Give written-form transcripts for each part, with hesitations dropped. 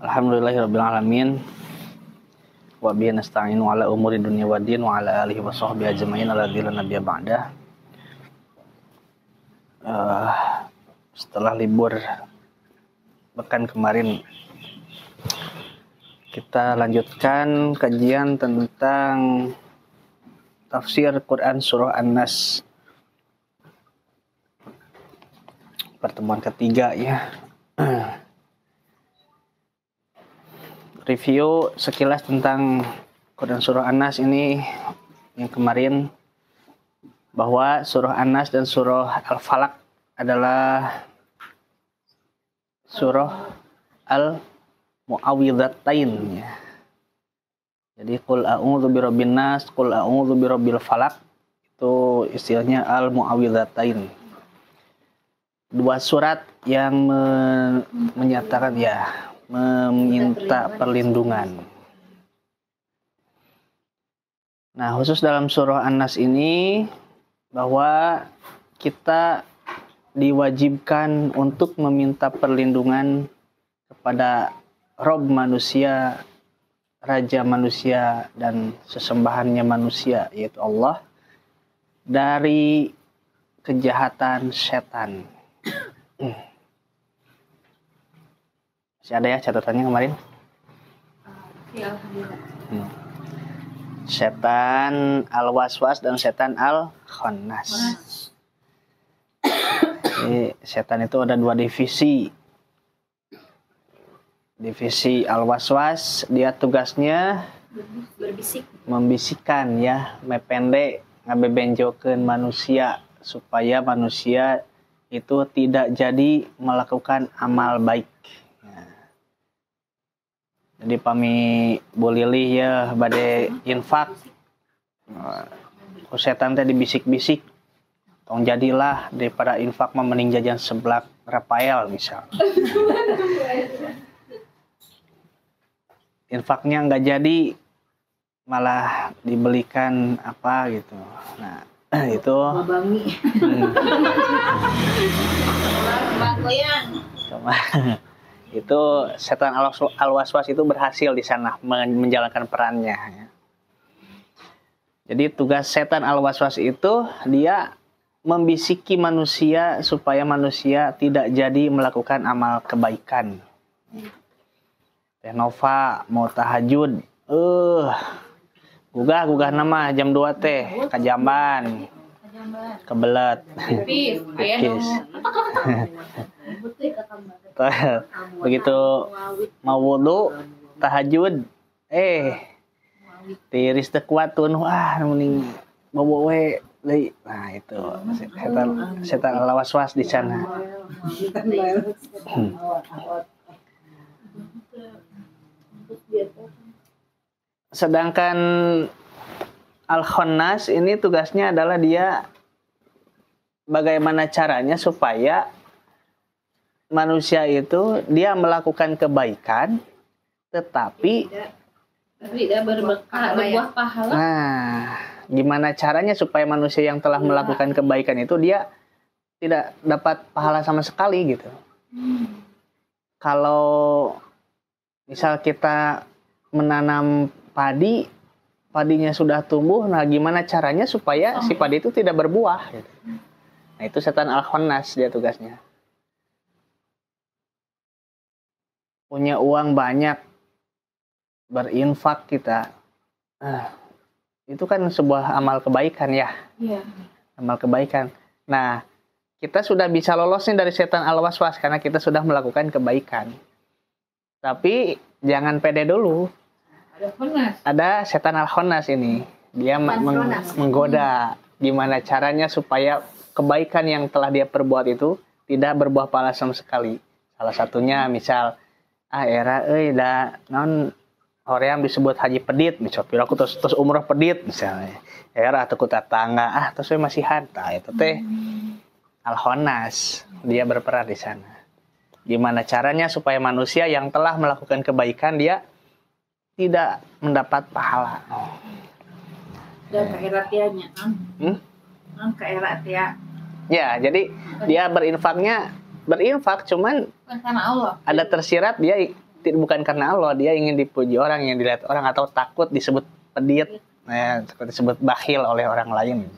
Alhamdulillahirabbil alamin. Wa bihi nasta'inu ala umuri dunya waddin wa ala alihi wa sahbihi ajmain alladzina nabiyya ba'da. Setelah libur pekan kemarin, kita lanjutkan kajian tentang tafsir Quran surah An-Nas. Pertemuan ketiga ya. Review sekilas tentang Quran surah An-Nas ini yang kemarin, bahwa surah An-Nas dan surah Al-Falaq adalah surah Al-Mu'awwidhatain ya. Jadi qul a'udzu birabbin nas, qul a'udzu birabbil falaq, itu istilahnya Al-Mu'awwidhatain. Dua surat yang menyatakan ya, meminta perlindungan. Nah, khusus dalam surah An-Nas ini, bahwa kita diwajibkan untuk meminta perlindungan kepada Rob manusia, Raja manusia, dan sesembahannya manusia, yaitu Allah, dari kejahatan setan. Masih ada ya catatannya kemarin? Ya, alhamdulillah. Setan al-waswas dan setan al-khannas. Jadi, setan itu ada dua divisi. Divisi al-waswas, dia tugasnya Berbisik. membisikkan ya, mepende ngabebenjokeun manusia supaya manusia itu tidak jadi melakukan amal baik. Jadi pami bolilih ya bade infak, setan teh dibisik-bisik, tong jadilah daripada infak mah mending jajan seblak Rafael misal. Infaknya nggak jadi, malah dibelikan apa gitu. Nah itu. Itu setan al-waswas itu berhasil di sana menjalankan perannya ya. Jadi tugas setan al-waswas itu dia membisiki manusia supaya manusia tidak jadi melakukan amal kebaikan. Teh Nova mau tahajud, gugah nama jam 2 teh kajamban, kebelet, pipis. Begitu mau wudu tahajud, tiris teu kuat tuh, mending bobo we deui. Nah itu setan al-waswas di sana. Sedangkan al-khannas ini tugasnya adalah dia bagaimana caranya supaya manusia itu dia melakukan kebaikan tetapi tidak berbuah pahala. Nah, gimana caranya supaya manusia yang telah melakukan kebaikan itu dia tidak dapat pahala sama sekali gitu. Kalau misal kita menanam padi, padinya sudah tumbuh, nah gimana caranya supaya si padi itu tidak berbuah gitu. Nah, itu setan al-khannas dia tugasnya. Punya uang banyak, berinfak kita, itu kan sebuah amal kebaikan ya. Iya. Amal kebaikan. Nah, kita sudah bisa lolos nih dari setan al-waswas karena kita sudah melakukan kebaikan. Tapi jangan pede dulu. Ada setan al-khannas ini, dia menggoda. Gimana caranya supaya kebaikan yang telah dia perbuat itu tidak berbuah pahala sama sekali. Salah satunya misal, era da non hoream disebut haji pedit, misal aku terus umroh pedit misalnya. Era teu ku tetangga, terus we masih hanta itu teh. Al-Khannas. Dia berperan di sana. Gimana caranya supaya manusia yang telah melakukan kebaikan dia tidak mendapat pahala. Dan keeratiannya kan. Keerat ya. Ya, jadi dia berinfak cuman Bukan karena Allah. ada tersirat dia bukan karena Allah, dia ingin dipuji orang, yang dilihat orang, atau takut disebut pelit, takut disebut bakhil oleh orang lain.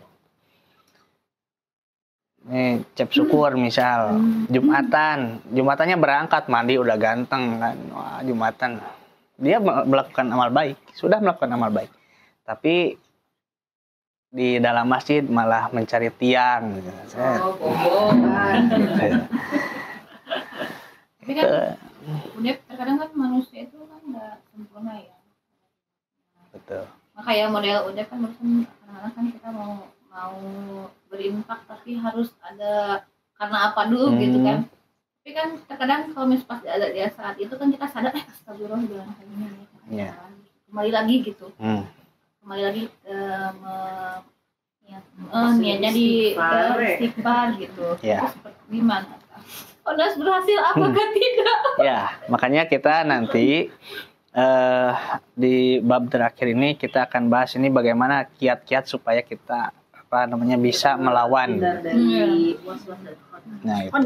Nih, cep syukur misal, Jumatannya berangkat mandi udah ganteng kan, wah Jumatan. Dia melakukan amal baik, sudah melakukan amal baik. Tapi di dalam masjid malah mencari tiang gitu. Tapi kan udah terkadang kan manusia itu kan nggak sempurna ya. Betul. Makanya model udah kan barusan kadang-kadang kan kita mau berinfak tapi harus ada karena apa dulu gitu kan. Tapi kan terkadang kalau misalnya pas ada di saat itu kan kita sadar astagfirullah bilang kayak gini ya. Kembali lagi gitu. Kembali lagi niatnya di istighfar gitu. Ya. Terus gimana? Udah berhasil apakah tidak? Ya, makanya kita nanti di bab terakhir ini kita akan bahas ini bagaimana kiat-kiat supaya kita bisa melawan. Nah, itu.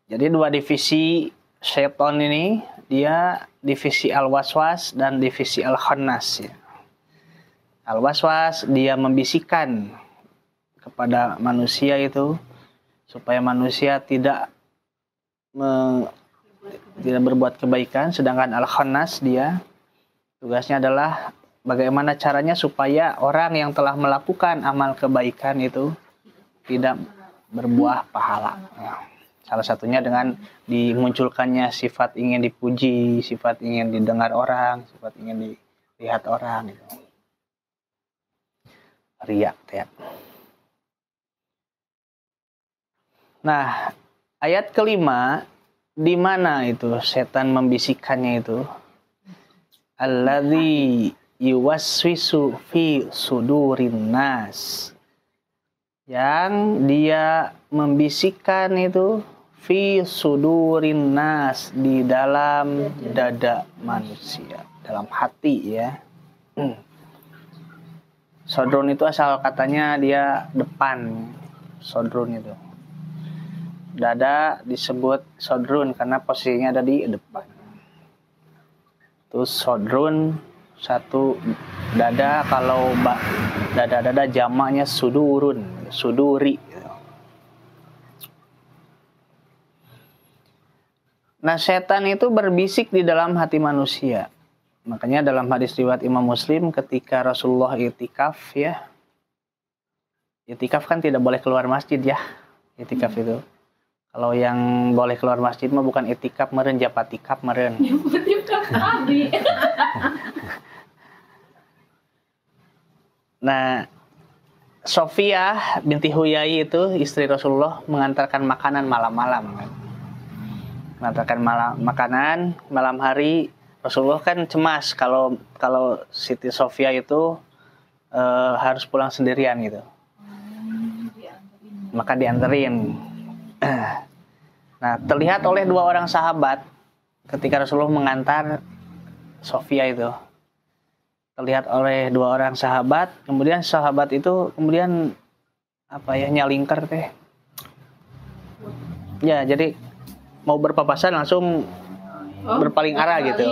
Jadi dua divisi syaitan ini, dia divisi al-waswas dan divisi al-khannas ya. Al-waswas dia membisikkan kepada manusia itu supaya manusia tidak berbuat kebaikan, sedangkan al-khannas dia tugasnya adalah bagaimana caranya supaya orang yang telah melakukan amal kebaikan itu tidak berbuah pahala. Salah satunya dengan dimunculkannya sifat ingin dipuji, sifat ingin didengar orang, sifat ingin dilihat orang gitu. Riya ya. Nah, ayat kelima, di mana itu setan membisikkannya itu? Alladzi yuwaswisu fi sudurin nas. Yang dia membisikkan itu fi sudurin nas, di dalam dada manusia, dalam hati ya. Sodrun itu asal katanya dia depan. Sodrun itu. Dada disebut sodrun karena posisinya ada di depan. Terus sodrun satu dada, kalau dada jamaknya sudurun, suduri. Nah, setan itu berbisik di dalam hati manusia. Makanya dalam hadis riwayat Imam Muslim ketika Rasulullah itikaf ya. Itikaf kan tidak boleh keluar masjid ya. Itikaf itu. Kalau yang boleh keluar masjid mah bukan itikaf meureun, japatikaf meureun. Nah, Sofia binti Huyai itu istri Rasulullah mengantarkan makanan malam-malam kan. Mengantarkan makanan malam hari. Rasulullah kan cemas kalau Siti Sofia itu harus pulang sendirian gitu. Maka dianterin. Nah, terlihat oleh dua orang sahabat ketika Rasulullah mengantar Sofia itu. Terlihat oleh dua orang sahabat, kemudian sahabat itu kemudian nyalingker teh. Ya, jadi mau berpapasan langsung berpaling arah gitu.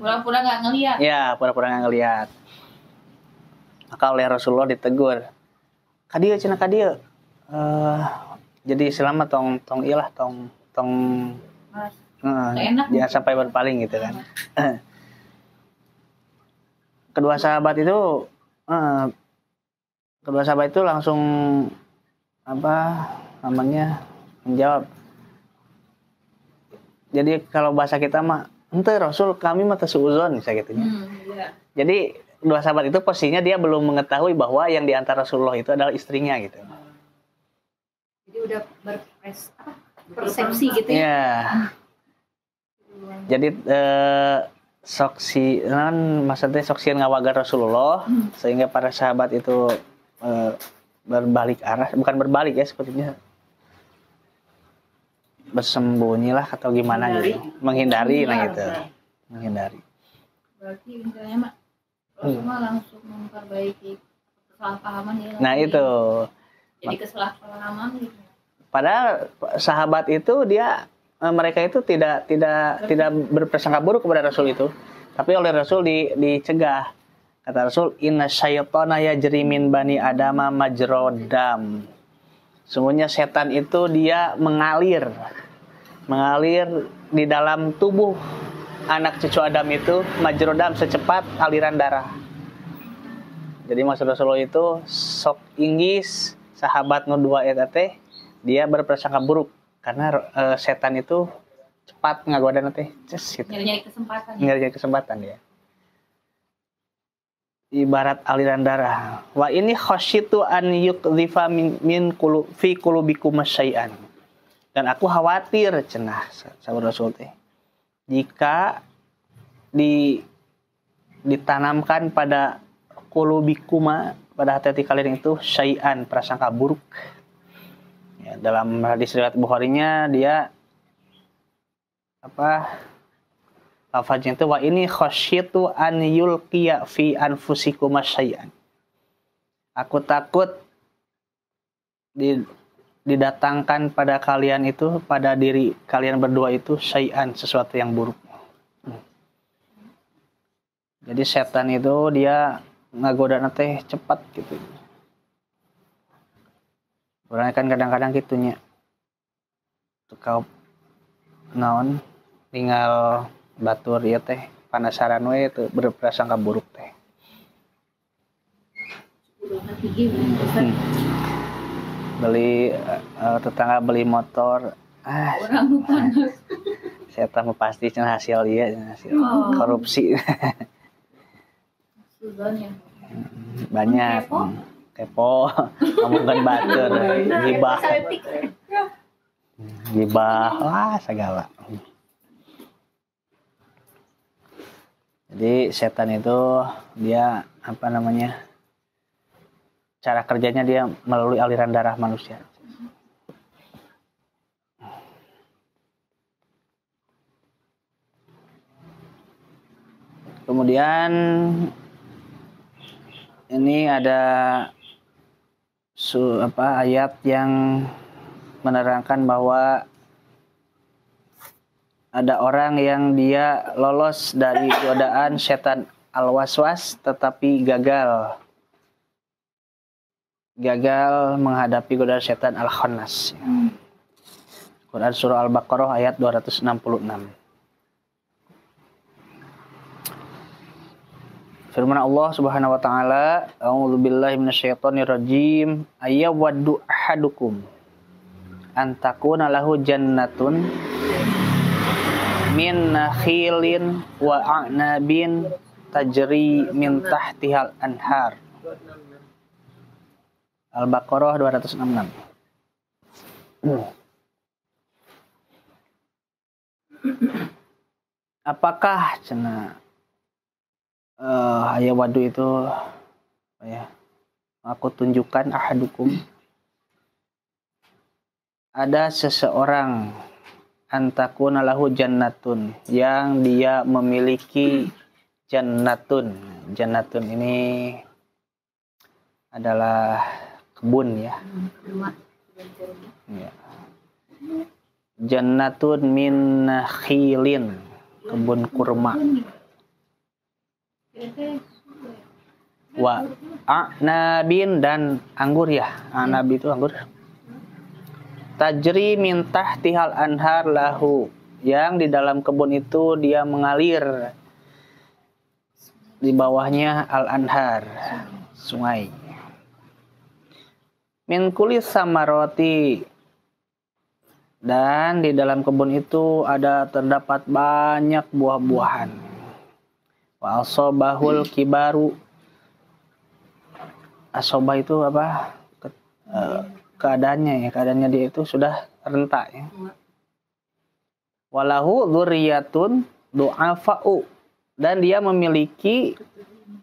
Pura-pura nggak ngelihat. Ya, pura-pura nggak ngelihat. Maka oleh Rasulullah ditegur. Kadieu cenah kadieu. Jadi selama tong jangan sampai berpaling gitu kan. Kedua sahabat itu langsung menjawab. Jadi kalau bahasa kita mah, ente Rasul kami mah tersuuzon misalnya gitu. Jadi dua sahabat itu posisinya dia belum mengetahui bahwa yang diantar Rasulullah itu adalah istrinya gitu. Jadi udah persepsi gitu ya. Ya. Jadi maksudnya soksian ngawagar Rasulullah sehingga para sahabat itu berbalik arah, bukan berbalik ya, sepertinya bersembunyilah atau gimana gitu, menghindari lah gitu, menghindari. Berarti intinya mak Rasulullah langsung memperbaiki kesalahpahaman ya. Nah itu. Jadi kesalahpahaman gitu. Padahal sahabat itu mereka itu tidak berprasangka buruk kepada Rasul itu, tapi oleh Rasul dicegah. Kata Rasul, inna syaitana yajri min bani adama majrodam. Sungguhnya setan itu dia mengalir di dalam tubuh anak cucu Adam itu majrodam, secepat aliran darah. Jadi maksud Rasulullah itu sok inggis sahabat nu dua eta teh dia berprasangka buruk karena setan itu cepat ngagoda teh gitu. Nyari kesempatan ya. Ibarat aliran darah. Wa ini khasyitu an yukdhifa min fi qulubikum syai'an. Dan aku khawatir cenah sahabat Rasul teh. Jika ditanamkan pada qulubikuma, pada hati kalian itu syai'an, prasangka buruk. Ya, dalam hadis riwayat Bukhari-nya dia lafaznya itu wa ini khasyitu an yulqiya fi anfusikum syai'an. Aku takut didatangkan pada kalian itu, pada diri kalian berdua itu syai'an, sesuatu yang buruk. Jadi setan itu dia ngagoda teh cepat gitu. Orang kan kadang-kadang gitunya. Tukau naon tinggal batur ya teh panasaran we itu berprasangka buruk teh. Beli tetangga beli motor, orang panas. Saya tahu pasti hasil dia hasil korupsi. Banyak kepo ngomongkan batur gibah segala. Jadi setan itu dia cara kerjanya dia melalui aliran darah manusia. Kemudian ini ada ayat yang menerangkan bahwa ada orang yang dia lolos dari godaan setan al-waswas tetapi gagal menghadapi godaan setan al-khannas. Quran surah Al-Baqarah ayat 266. Firman Allah Subhanahu wa taala, a'udzubillahi minasyaitonirrajim, ayyawaddu ahadukum an takuna lahu jannatun min nakhilin wa a'nabin tajri min tahtihal anhar. Al-Baqarah 266. Apakah ayawadu itu aku tunjukkan ahadukum, ada seseorang antakuna lahu jannatun, yang dia memiliki jannatun. Jannatun ini adalah kebun ya. Jannatun min nakhilin, kebun kurma. Wa a'nabin, dan anggur ya. A'nab itu anggur. Tajri min tahtihal anhar lahu, yang di dalam kebun itu dia mengalir, di bawahnya al-anhar, sungai. Min kulli samaroti, dan di dalam kebun itu terdapat banyak buah-buahan. Wa asobahul kibaru, asobah itu keadaannya dia itu sudah renta ya. Walahu dzurriyyatun du'afa'u, dan dia memiliki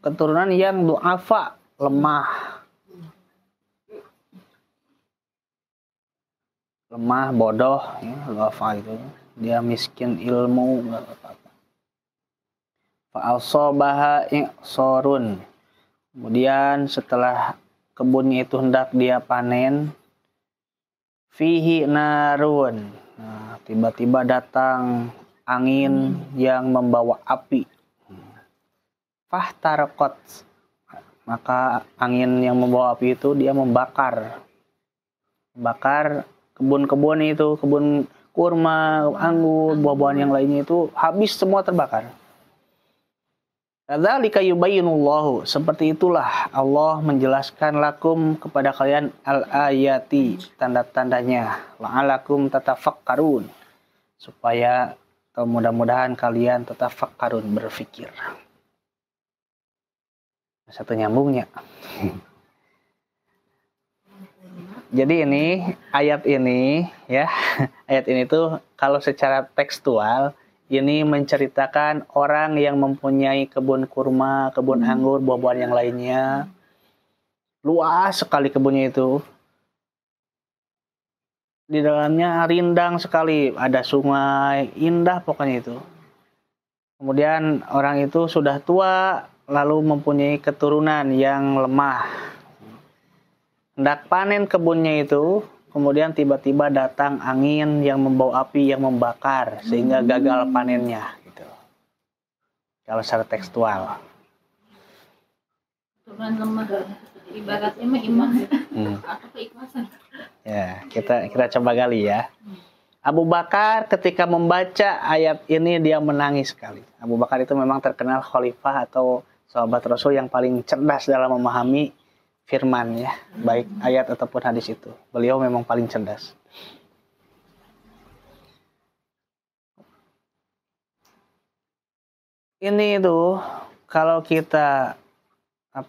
keturunan yang du'afa, lemah. lemah, bodoh, ya, luafa itu. Dia miskin ilmu, nggak apa-apa. Fa'asobaha i'sorun. Kemudian setelah kebunnya itu hendak dia panen, fihi narun. Nah, tiba-tiba datang angin yang membawa api. Fahtarqat. Maka angin yang membawa api itu dia membakar kebun-kebun itu, kebun kurma, anggur, buah-buahan yang lainnya itu habis semua terbakar. Kadzalika yubayyinullahu, seperti itulah Allah menjelaskan lakum kepada kalian al-ayati, tanda-tandanya, la'alakum tatafakkarun, supaya mudah-mudahan kalian tatafakkarun, berfikir. Satu nyambungnya. Jadi ini ayat ini ya, ayat ini tuh kalau secara tekstual ini menceritakan orang yang mempunyai kebun kurma, kebun anggur, buah-buahan yang lainnya. Luas sekali kebunnya itu. Di dalamnya rindang sekali, ada sungai, indah pokoknya itu. Kemudian orang itu sudah tua, lalu mempunyai keturunan yang lemah. Hendak panen kebunnya itu, kemudian tiba-tiba datang angin yang membawa api yang membakar sehingga gagal panennya gitu. Kalau secara tekstual. Tuhan lemah. Ibaratnya mah iman atau keikhlasan. Ya, kita coba gali ya. Abu Bakar ketika membaca ayat ini dia menangis sekali. Abu Bakar itu memang terkenal khalifah atau sahabat Rasul yang paling cerdas dalam memahami firman ya, baik ayat ataupun hadis itu. Beliau memang paling cerdas. Ini itu kalau kita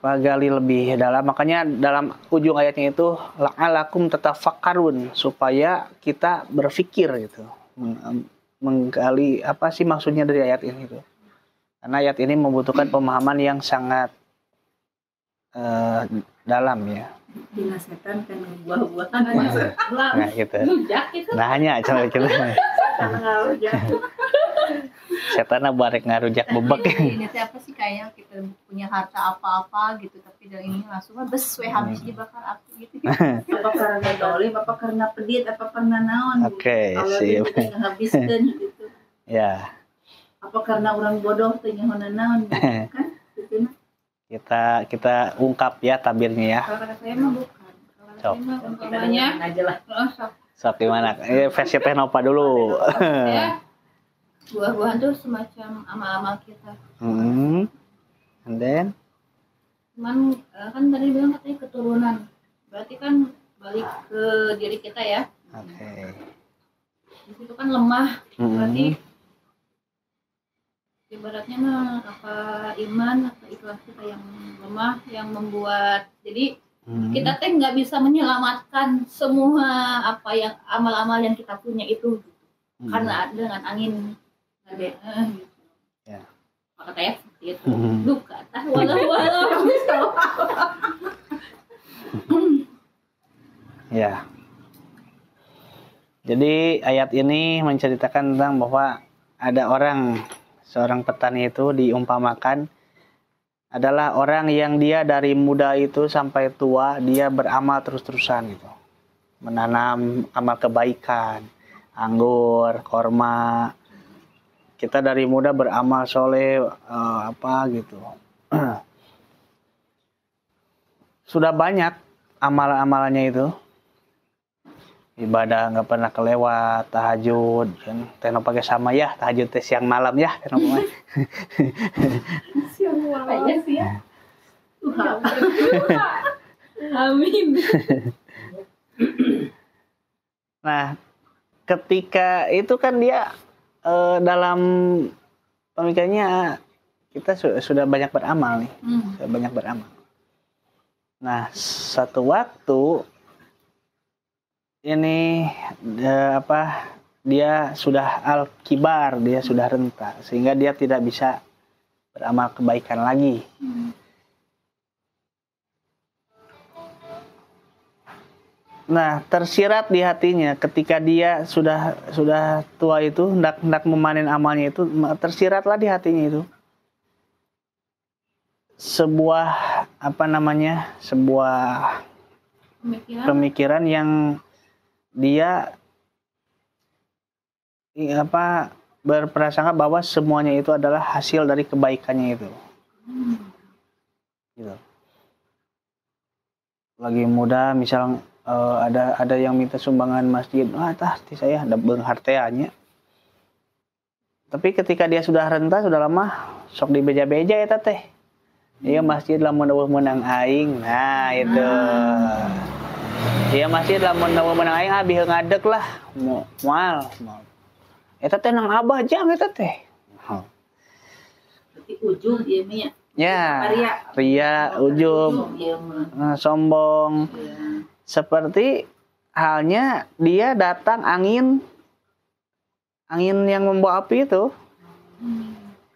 gali lebih dalam, makanya dalam ujung ayatnya itu la'alakum tatafakkarun, supaya kita berfikir gitu. Menggali apa sih maksudnya dari ayat ini itu. Karena ayat ini membutuhkan pemahaman yang sangat dalam ya. Dinasetan kan buah-buahan. Nah gitu. Gitu. Nah hanya coba kita. Setannya barek ngarujak bebek. Ini apa sih kayak kita punya harta apa-apa gitu, tapi dari ini langsung bes habis dibakar api gitu. Apa karena dolim, apa karena pedit, apa karena naon. Oke, kalau siap. dia habiskan gitu. Ya. Apa karena orang bodoh teh nyahonan naon gitu kan? Gitu. Kita ungkap ya tabirnya ya. Kalau kata saya mah bukan. Kalau kata saya mah umpamanya aja lah. Sok gimana? Versi Teknopa dulu. Ya, buah-buahan tuh semacam amal-amal kita. And then? Cuman kan tadi bilang katanya keturunan. Berarti kan balik ke diri kita ya. Oke. Di situ kan lemah. Berarti ibaratnya mah apa iman atau ikhlas kita yang lemah yang membuat jadi kita teh nggak bisa menyelamatkan semua apa yang amal-amal yang kita punya itu karena dengan angin ada gitu. Ya. Maka saya seperti itu duka tah walau Ya. Jadi ayat ini menceritakan tentang bahwa ada seorang petani itu diumpamakan adalah orang yang dia dari muda itu sampai tua dia beramal terus-terusan gitu. Menanam amal kebaikan, anggur, korma. Kita dari muda beramal soleh gitu. Sudah banyak amal-amalannya itu. Ibadah nggak pernah kelewat, tahajud kan tekno pakai sama ya, tahajud tes siang malam ya tekno Siang malam ya sih ya. amin. Nah ketika itu kan dia dalam pemikirannya kita sudah banyak beramal nih, sudah banyak beramal. Nah satu waktu ini dia sudah al-kibar, dia sudah renta sehingga dia tidak bisa beramal kebaikan lagi. Nah, tersirat di hatinya ketika dia sudah tua itu hendak memanen amalnya itu, tersiratlah di hatinya itu sebuah sebuah pemikiran yang dia berprasangka bahwa semuanya itu adalah hasil dari kebaikannya itu. Gitu. Lagi muda misal ada yang minta sumbangan masjid, saya ada harteanya. Tapi ketika dia sudah renta, sudah lama, sok dibeja-beja ya teh. Iya masjid lamun menang aing. Nah, itu. Iya masjid lamun menang aing abih ngadeg lah. Moal. Eta teh nang abah jang eta teh. Berarti ujung ieu mah ya. Ria, ujub, sombong. Seperti halnya dia datang angin yang membawa api itu.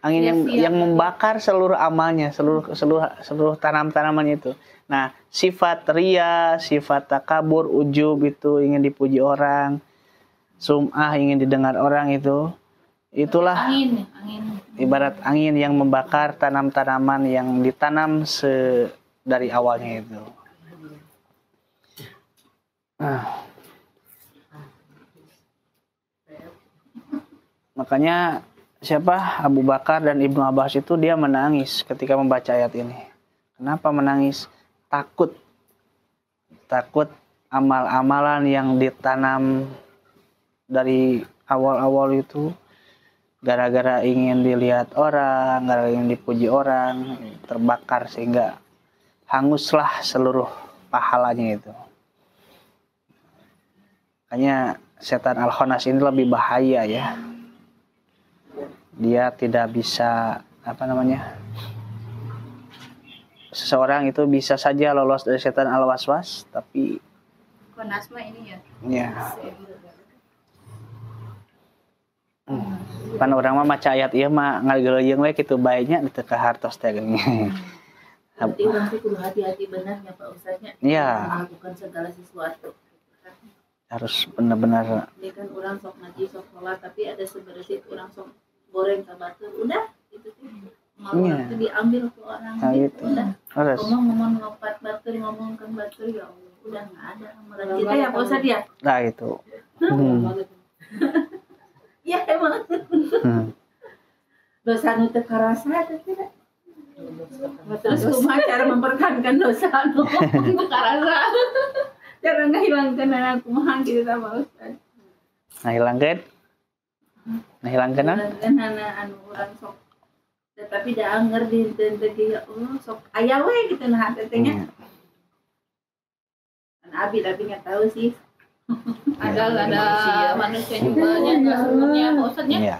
Angin yang membakar seluruh amalnya, seluruh tanaman itu. Nah, sifat ria, sifat takabur, ujub itu ingin dipuji orang, sum'ah ingin didengar orang itulah angin. Ibarat angin yang membakar tanaman yang ditanam dari awalnya itu. Makanya Abu Bakar dan Ibnu Abbas itu dia menangis ketika membaca ayat ini. Kenapa menangis? Takut amal-amalan yang ditanam dari awal-awal itu gara-gara ingin dilihat orang, gara-gara ingin dipuji orang, terbakar sehingga hanguslah seluruh pahalanya itu. Makanya setan al-khannas ini lebih bahaya ya. Dia tidak bisa seseorang itu bisa saja lolos dari setan al-waswas, tapi Khannas mah ini ya. Ya. Pan orang mah maca ayat ieu mah ngageuleung we kitu baenya di teu ka hartos teh geuning. Berarti orang itu kudu hati-hati benar ya Pak Ustaznya. Iya. Melakukan segala sesuatu. Harus benar-benar. Ini kan orang sok ngaji, sok sholat, tapi ada seberesit orang sok goreng ke batur. Udah, itu sih. Malu itu diambil ke orang. Nah, gitu. Udah. Harus. Ngomong ngopat batur, ngomongkan batur, ya Allah. Udah nggak ada amalan kita ya Pak Ustaz ya. Nah itu. Iya emang. Dosa nu teu karasa teh tidak. Terus kumaha cara mempertahankan dosa nu teu karasa? Cara ngahilangkeun anak kumaha gitu sama Ustaz. Ngahilangkeun anak anu urang sok. Tetapi da anger di henteu ya Allah sok aya we gitu nah teh nya. Kan abi nggak tahu sih. Ada manusia juga yang nggak semuanya Pak Ustadz ya.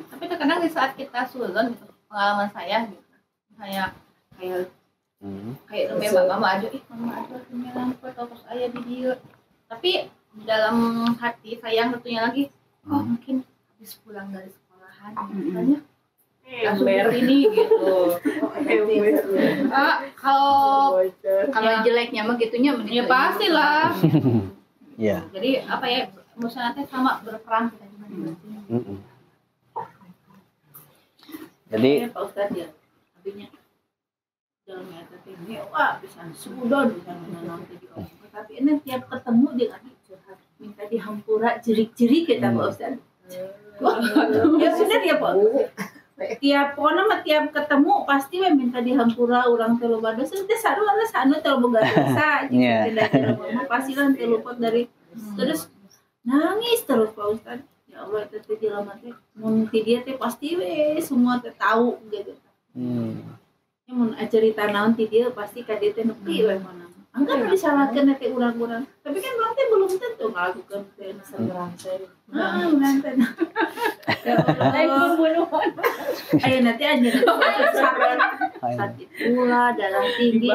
Tapi terkadang di saat kita sulon gitu, pengalaman saya gitu, kayak mama aja menyerang terus ayah di dia. Tapi di dalam hati sayang tentunya lagi, mungkin habis pulang dari sekolahan misalnya langsung ini gitu. Kalau jeleknya mah gitunya ya pastilah. Iya. Jadi apa ya, misalnya sama berperang kita juga. Jadi Pak Ustadz ya, abinya dalam ayat ini bisa sudon bisa menonton di orang. Tapi ini tiap ketemu dia lagi curhat, minta dihampura jerik-jerik kita Pak Ustadz. Ya benar ya Pak. Tiap ketemu pasti minta dihampura orang teu loba dosa teh sarua anu teu boga dosa gitu pasti lah teu luput dari terus nangis terus Pak Ustaz. Ya Allah teh jelema teh mun ti dia teh pasti we semua teh tahu gitu. Mun cerita naon ti dia pasti ka dieu teh nepi we mana. Anggar disalahkeun teh urang-urang. Tapi kan urang teh belum tentu ngalakukeun teh seberang teh. Urang teh. Ayo nanti aja sakit pula darah tinggi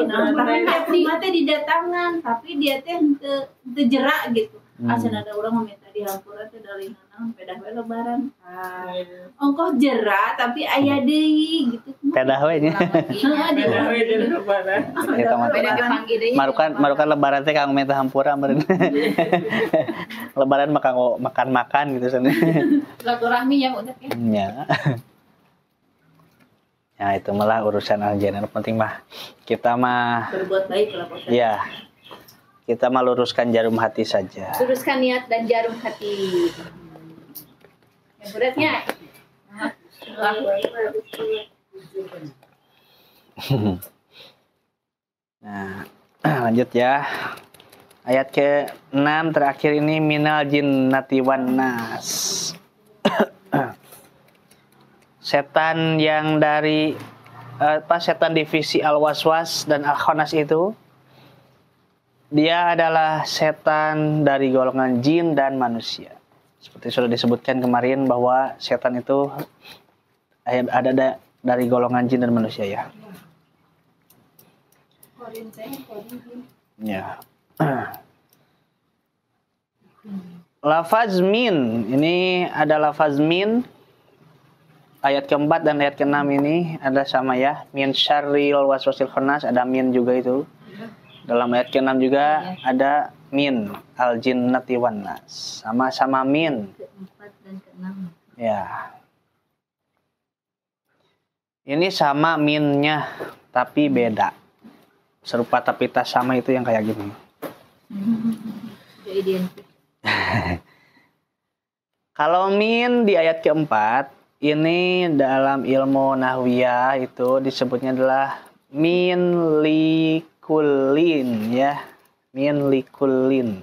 mata didatangan tapi dia teh teu jerak gitu. Asal ada orang meminta dihampura teh dari mana pedah we lebaran. Ongkoh jera tapi aya deui gitu. Pedah we nya. Pedah we deui lebaran. Kita mah marukan lebaran teh kanggo meta hampura meureun. Lebaran mah kanggo makan-makan gitu sana. Silaturahmi ya udah ya. Ya. Ya itu malah urusan aljanan penting mah kita mah Berbuat baik lah Pak. ya kita mah luruskan jarum hati saja. Luruskan niat dan jarum hati. Yang beratnya. Nah, lanjut ya. Ayat ke-6 terakhir ini minal jinnati wan nas. Setan yang dari setan divisi al-waswas dan al-khannas itu dia adalah setan dari golongan jin dan manusia. Seperti sudah disebutkan kemarin bahwa setan itu ada dari golongan jin dan manusia ya. Ya. Lafaz min, ini ada lafaz min. Ayat keempat dan ayat keenam ini ada sama ya. Min syarril waswasil khannas, ada min juga itu. Dalam ayat keenam juga ada min al jinnati wan nas. Sama-sama min. Keempat dan keenam. Ya. Ini sama minnya tapi beda. Serupa tapi tak sama itu yang kayak gini. Sudah identik. Kalau min di ayat keempat, ini dalam ilmu nahwiyah itu disebutnya adalah min likulin ya. Min likulin.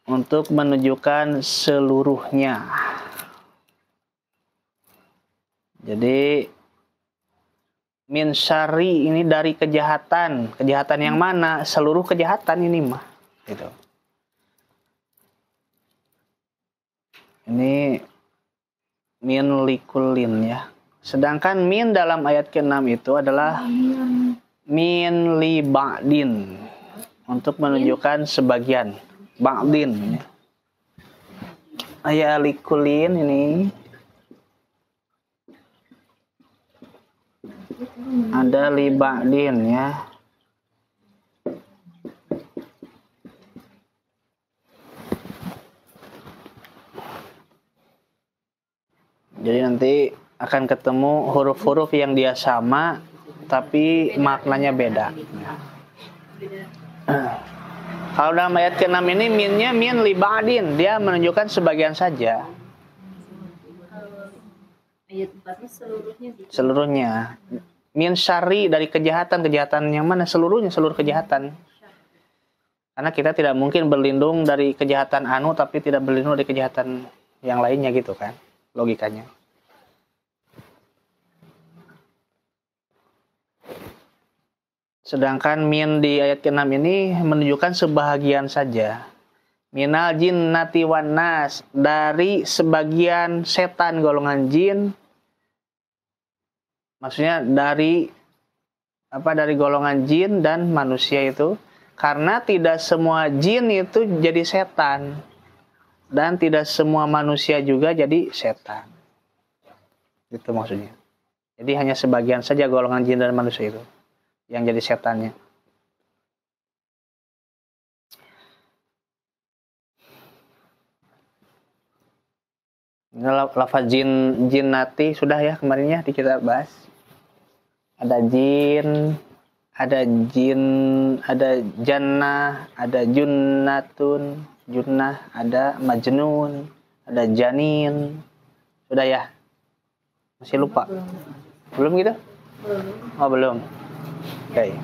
Untuk menunjukkan seluruhnya. Jadi min syari ini dari kejahatan. Kejahatan yang mana? Seluruh kejahatan ini mah. Gitu. Ini min likulin ya. Sedangkan min dalam ayat ke-6 itu adalah min li ba'din. Untuk menunjukkan sebagian. Ba'din. Ayat likulin ini ada li ba'din ya. Jadi nanti akan ketemu huruf-huruf yang dia sama tapi maknanya beda. Kalau dalam ayat ke-6 ini minnya min li ba'din, dia menunjukkan sebagian saja. Ayat 4 seluruhnya gitu. Seluruhnya. Min syari dari kejahatan yang mana? Seluruhnya, seluruh kejahatan. Karena kita tidak mungkin berlindung dari kejahatan anu tapi tidak berlindung dari kejahatan yang lainnya gitu kan. Logikanya. Sedangkan min di ayat ke-6 ini menunjukkan sebahagian saja. Minal jinnati wan nas, dari sebagian setan golongan jin. Maksudnya dari golongan jin dan manusia itu. Karena tidak semua jin itu jadi setan. Dan tidak semua manusia juga jadi setan. Itu maksudnya. Jadi hanya sebagian saja golongan jin dan manusia itu yang jadi setannya. Lafaz jinnati sudah ya kemarin ya kita bahas. Ada jin, ada jannah, ada junnatun, junnah, ada majnun, ada janin. Sudah ya? Masih lupa? Belum gitu? Oh, belum. Oke.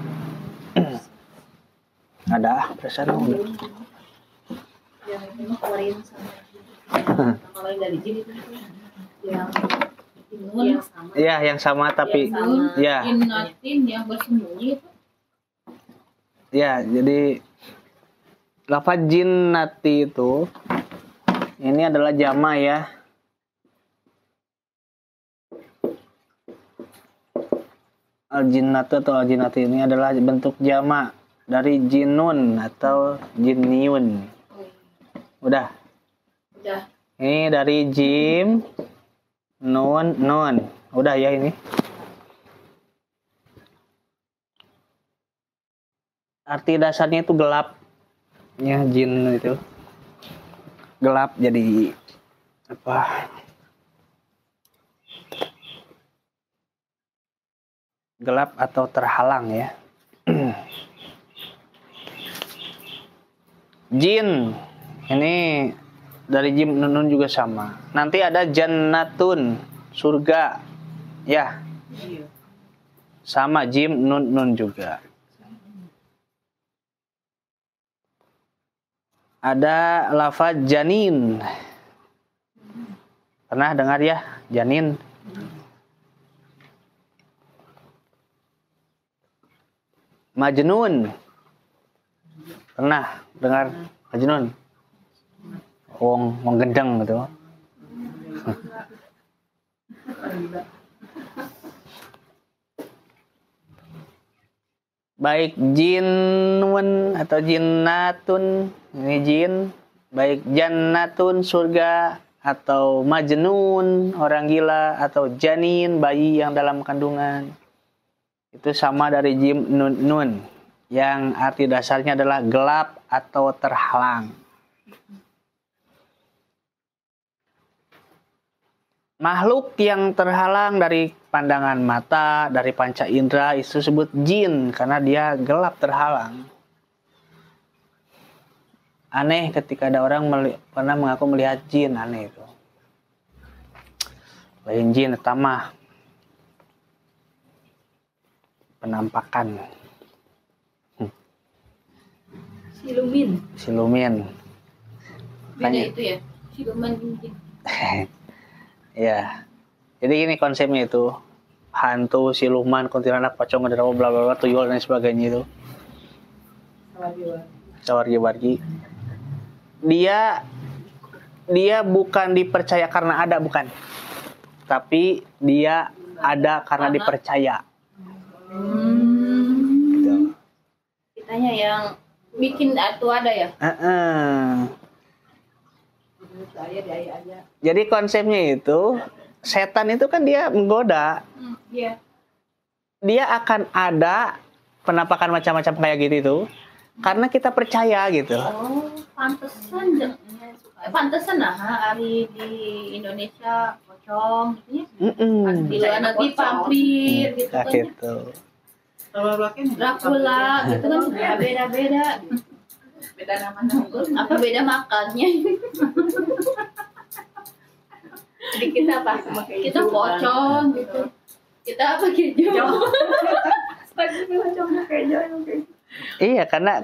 Ada perasaan belum? Yang itu kemarin sama. Kalau dari jin itu yang sama. Iya, yang sama tapi ya. Jinnatin yang bersembunyi itu. Ya, jadi lafaz jinnati itu ini adalah jama ya. Al-jinnatu atau al-jinnati ini adalah bentuk jama dari jinun atau jinniun. Udah. Udah. Ini dari jim, nun, nun. Udah ya ini. Arti dasarnya itu gelap. Ya, jin itu. Gelap jadi apa? Gelap atau terhalang ya. Jin. Ini dari jim nun juga sama. Nanti ada jannatun, surga. Ya. Sama jim nun juga. Ada lafaz janin. Pernah dengar ya, janin? Majnun. Pernah dengar majnun? Wong gendeng gitu. Baik jinun atau jinnatun, ini jin. Baik jannatun, surga, atau majnun, orang gila, atau janin, bayi yang dalam kandungan. Itu sama dari jim nun, yang arti dasarnya adalah gelap atau terhalang. Makhluk yang terhalang dari pandangan mata, dari panca indera, itu disebut jin karena dia gelap terhalang. Aneh ketika ada orang pernah mengaku melihat jin, aneh itu. Lain jin, tamah. Penampakan. Silumin. Beda itu ya. Siluman jin. Ya. Jadi ini konsepnya itu. Hantu, siluman, kuntilanak, pocong, genderuwo, bla bla bla, tuyul dan sebagainya itu. Sawargi-wargi. Dia bukan dipercaya karena ada, bukan. Tapi dia ada karena dipercaya. Gitu. Kitanya yang bikin itu ada ya? Jadi konsepnya itu, setan itu kan dia menggoda. Iya. Dia akan ada penampakan macam-macam kayak gitu itu karena kita percaya gitu. Oh, pantesan. Pantesan hari di Indonesia pocong gitu ya. Di luar negeri vampir gitu kan. Gitu. Dracula gitu kan beda-beda. Beda nama-nama. Apa beda makannya? Jadi kita apa? Kita pocong gitu. Kita apa kejo? Iya, karena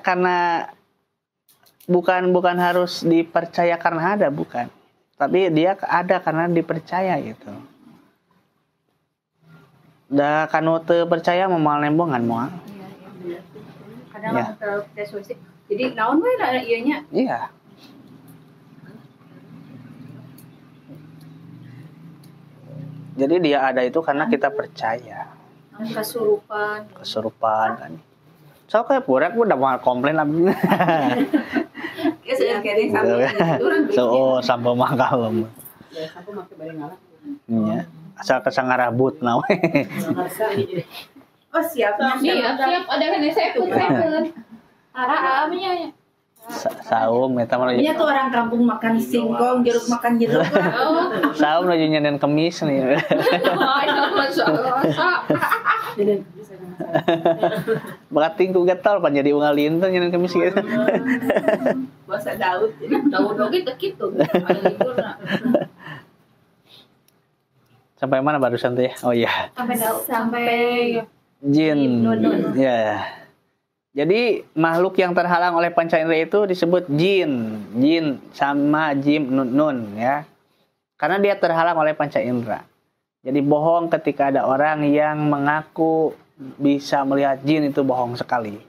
bukan harus dipercaya karena ada, bukan. Tapi dia ada karena dipercaya gitu. Da kanu teu percaya moal nembongan moal. Iya. Kadang ya. Terlalu percaya. Jadi naon we da ieu nya? Iya. Jadi dia ada itu karena kita percaya. Kesurupan kan. So kayak pura aku udah mau komplain lah. So sampai makalem. Ya sampai make bari ngalah. Iya. Asal kesangarabut nawe. Oh siap ada kan saya pun. Ara amnya. Saum eta mah. Ini tuh orang kampung makan singkong, jeruk makan jeruk. Saum lagi nyenden kemis nih. Bakat tingku getol pan jadi unggal lintang nyenden kemis gitu. Bahasa Daud. Daud oge teh kitu. Aya liburna. Sampai mana barusan tuh ya? Oh iya. Sampai jin. Ya. Jadi makhluk yang terhalang oleh panca indera itu disebut jin. Jin sama jim nun ya. Karena dia terhalang oleh panca indera. Jadi bohong ketika ada orang yang mengaku bisa melihat jin, itu bohong sekali.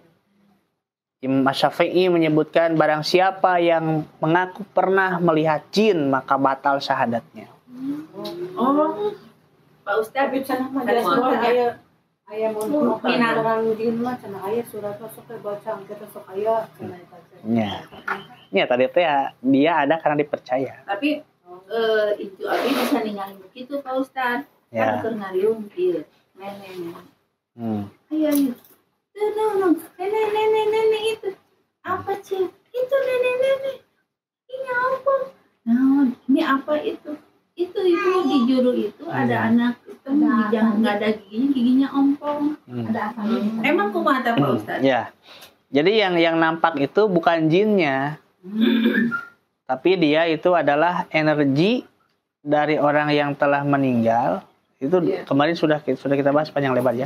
Imam Asy-Syafi'i menyebutkan barang siapa yang mengaku pernah melihat jin maka batal syahadatnya. Oh, Pak Ustadz bisa nama aya mau orang jin mah cenah aya surat sok baca kita sok aya cenah eta. Ya. Ya tadi teh ya, dia ada karena dipercaya. Tapi itu abi bisa ninggalin begitu Pak Ustad. Ya. Kan keur ngariung ieu. Nenek. Hmm. Ayo. Nenek itu. Apa sih? Itu nenek. Ini apa? Nah, ini apa itu? Itu ibu di juru itu ada anak itu yang nggak ada giginya ompong. Ada apa? Emang kumaha Pak Ustad? Ya. Jadi yang nampak itu bukan jinnya, tapi dia itu adalah energi dari orang yang telah meninggal. Itu kemarin sudah kita bahas panjang lebar ya.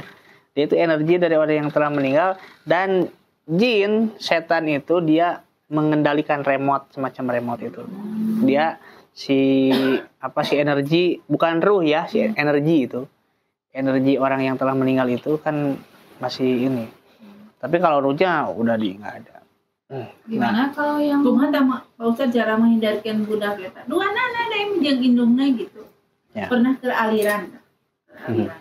Dia itu energi dari orang yang telah meninggal, dan jin, setan itu dia mengendalikan remote, semacam remote itu. Dia si energi, bukan ruh ya, si energi itu. Energi orang yang telah meninggal itu kan masih ini. Tapi kalau ruhnya udah nggak ada. Gimana kalau yang Kumaha Pak Ustad cara menghindarkan budak eta? Dua anak yang jeung indungna gitu. Ya. Pernah ke aliran.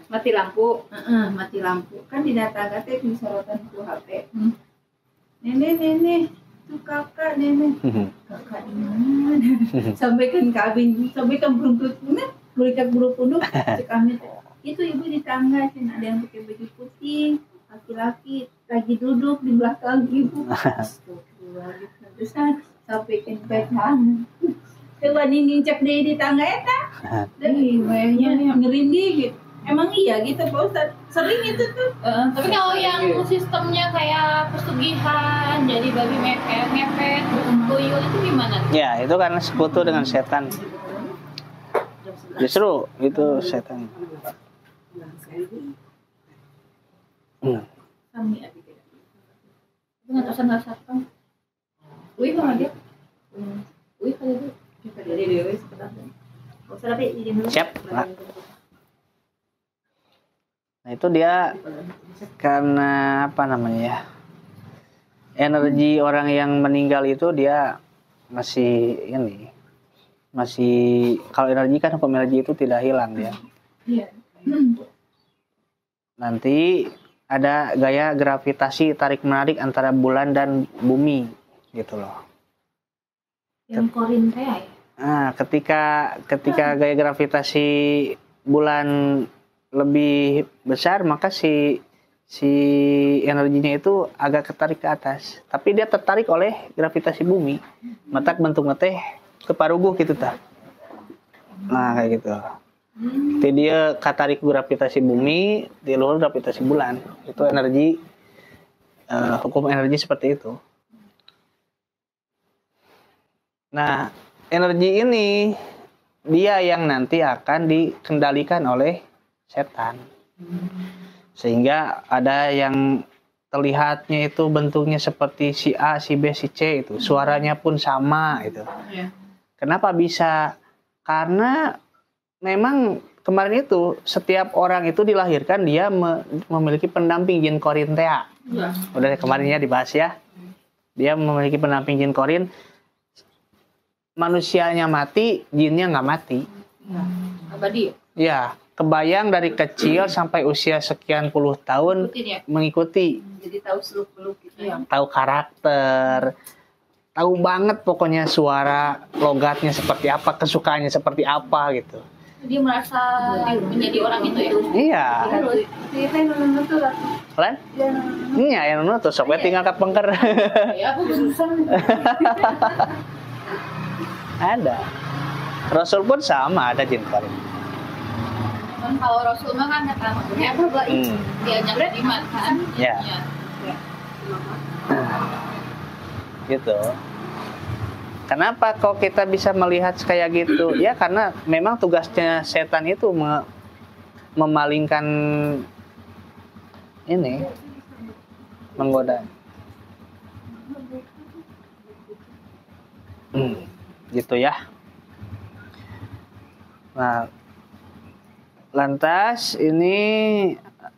mati lampu? Mati lampu. Kan di data teh disorotan ku HP. Nenek, tuh kakak nenek. Kakak di mana? Sampaikan ke abin, sampaikan berungkut punah, berikat buru punduk, cek kami. Itu ibu di tangga, ada yang pakai baju putih, laki-laki lagi duduk di belakang ibu. Astagfirullahaladzim. Terus sampaikan bacaan. Coba nginjak di tangga eta. Dan wayangnya ngerinding gitu. Emang iya gitu Pak Ustad. Sering itu tuh. Tapi kalau yang sistemnya kayak pesugihan, jadi babi ngepet, tuyul itu gimana? Ya, itu karena sekutu dengan setan. Justru itu setan. Kami ada. Itu nggak satpam. Wih sama dia. Wih kali itu. Kita dari dewe sebentar. Pak Ustad tapi izin dulu. Siap, Pak. Nah itu dia karena apa namanya ya, energi orang yang meninggal itu dia masih kalau energi kan, hukum energi itu tidak hilang dia. Iya. Nanti ada gaya gravitasi tarik menarik antara bulan dan bumi gitu loh. Yang Korintia ya? Nah, ketika gaya gravitasi bulan lebih besar, maka si energinya itu agak ketarik ke atas. Tapi dia tertarik oleh gravitasi bumi. Matak bentuk teh ke paruguh gitu tah. Nah, kayak gitu. Jadi dia katarik gravitasi bumi, di luar gravitasi bulan. Itu energi, hukum energi seperti itu. Nah, energi ini dia yang nanti akan dikendalikan oleh setan. Sehingga ada yang terlihatnya itu bentuknya seperti si A, si B, si C itu. Suaranya pun sama itu. Kenapa bisa? Karena memang kemarin itu setiap orang itu dilahirkan dia memiliki pendamping jin Korintia. Udah kemarinnya dibahas ya. Dia memiliki pendamping jin Korin. Manusianya mati, jinnya nggak mati. Abadi. Ya, kebayang dari kecil sampai usia sekian puluh tahun mengikuti. Jadi tahu seluk-beluk gitu ya. Tahu karakter, tahu banget pokoknya suara, logatnya seperti apa, kesukaannya seperti apa gitu. Dia merasa menjadi orang itu ya? Iya. Kita nonton tuh lah. Lan? Iya, yang nonton tuh sok tinggal ke pengker. Ya, aku susah. Ada. Rasul pun sama, ada jin Korin. Kan kalau Rasul mah kan kata maksudnya apa diajak beriman kan? Ya. Gitu. Kenapa kok kita bisa melihat kayak gitu? Ya karena memang tugasnya setan itu memalingkan ini, menggoda. Gitu ya. Nah, lantas ini